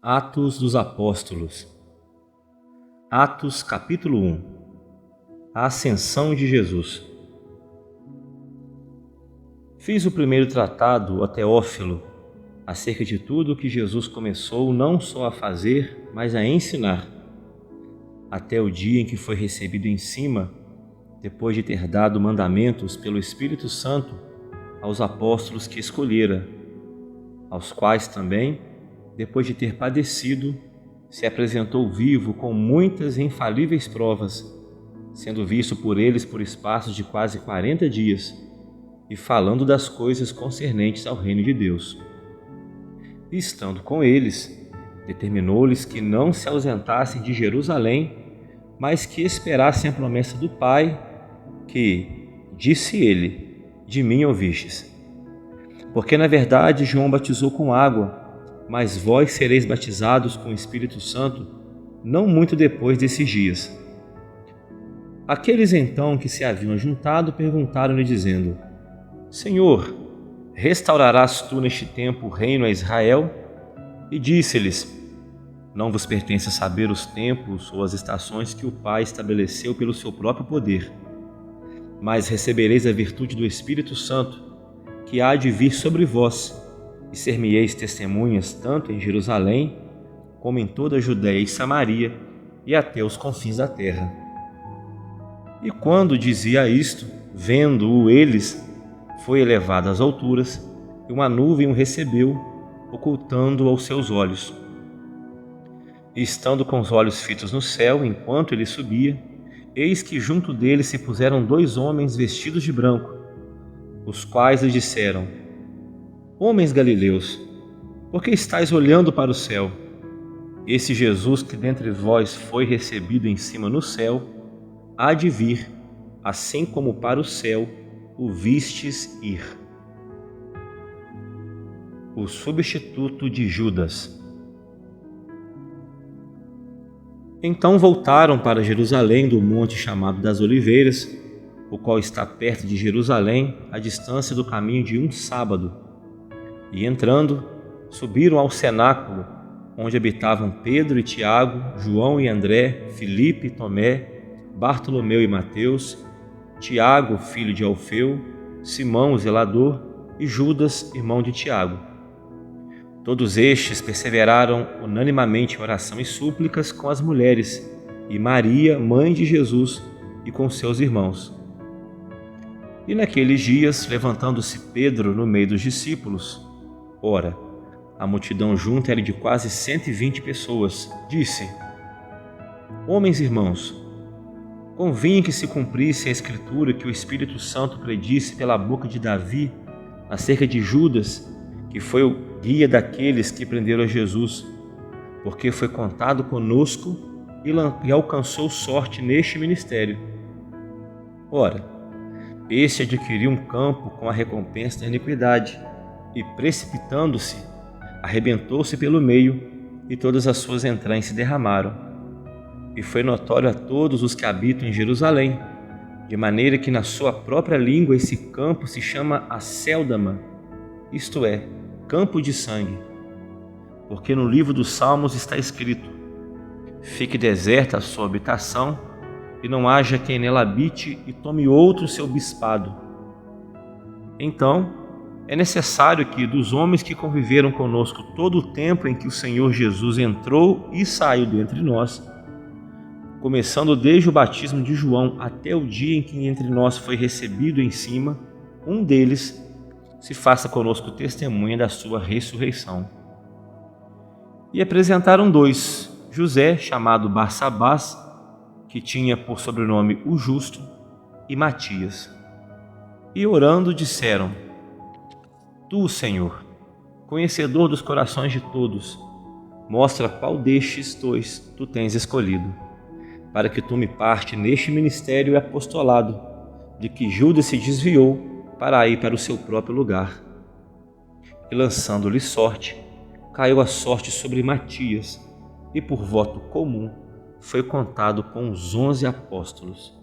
Atos dos Apóstolos. Atos capítulo 1. A Ascensão de Jesus. Fiz o primeiro tratado a Teófilo, acerca de tudo o que Jesus começou não só a fazer, mas a ensinar, até o dia em que foi recebido em cima, depois de ter dado mandamentos pelo Espírito Santo aos apóstolos que escolhera, aos quais também, depois de ter padecido, se apresentou vivo com muitas e infalíveis provas, sendo visto por eles por espaço de quase 40 dias, e falando das coisas concernentes ao reino de Deus. E estando com eles, determinou-lhes que não se ausentassem de Jerusalém, mas que esperassem a promessa do Pai, que, disse ele, de mim ouvistes. Porque na verdade João batizou com água, mas vós sereis batizados com o Espírito Santo, não muito depois desses dias. Aqueles então que se haviam juntado perguntaram-lhe, dizendo: Senhor, restaurarás tu neste tempo o reino a Israel? E disse-lhes: Não vos pertence saber os tempos ou as estações que o Pai estabeleceu pelo seu próprio poder, mas recebereis a virtude do Espírito Santo, que há de vir sobre vós, e ser-me-eis testemunhas tanto em Jerusalém, como em toda a Judéia e Samaria, e até os confins da terra. E quando dizia isto, vendo-o eles, foi elevado às alturas, e uma nuvem o recebeu, ocultando-o aos seus olhos. E estando com os olhos fitos no céu, enquanto ele subia, eis que junto dele se puseram 2 homens vestidos de branco, os quais lhe disseram: Homens galileus, por que estáis olhando para o céu? Esse Jesus que dentre vós foi recebido em cima no céu, há de vir, assim como para o céu o vistes ir. O substituto de Judas. Então voltaram para Jerusalém do monte chamado das Oliveiras, o qual está perto de Jerusalém, à distância do caminho de um sábado. E entrando, subiram ao cenáculo, onde habitavam Pedro e Tiago, João e André, Filipe e Tomé, Bartolomeu e Mateus, Tiago, filho de Alfeu, Simão, o zelador, e Judas, irmão de Tiago. Todos estes perseveraram unanimemente em oração e súplicas com as mulheres, e Maria, mãe de Jesus, e com seus irmãos. E naqueles dias, levantando-se Pedro no meio dos discípulos, ora, a multidão junta era de quase 120 pessoas, disse: Homens irmãos, convinha que se cumprisse a escritura que o Espírito Santo predisse pela boca de Davi acerca de Judas, que foi o guia daqueles que prenderam a Jesus, porque foi contado conosco e alcançou sorte neste ministério. Ora, este adquiriu um campo com a recompensa da iniquidade, e precipitando-se, arrebentou-se pelo meio, e todas as suas entranhas se derramaram. E foi notório a todos os que habitam em Jerusalém, de maneira que na sua própria língua esse campo se chama Acéldama, isto é, campo de sangue. Porque no livro dos Salmos está escrito: Fique deserta a sua habitação, e não haja quem nela habite e tome outro seu bispado. Então, é necessário que dos homens que conviveram conosco todo o tempo em que o Senhor Jesus entrou e saiu dentre nós, começando desde o batismo de João até o dia em que entre nós foi recebido em cima, um deles se faça conosco testemunha da sua ressurreição. E apresentaram 2, José, chamado Barsabás, que tinha por sobrenome o Justo, e Matias. E orando disseram: Tu, Senhor, conhecedor dos corações de todos, mostra qual destes 2 tu tens escolhido, para que tome parte neste ministério e apostolado, de que Judas se desviou para ir para o seu próprio lugar. E lançando-lhe sorte, caiu a sorte sobre Matias, e por voto comum foi contado com os 11 apóstolos.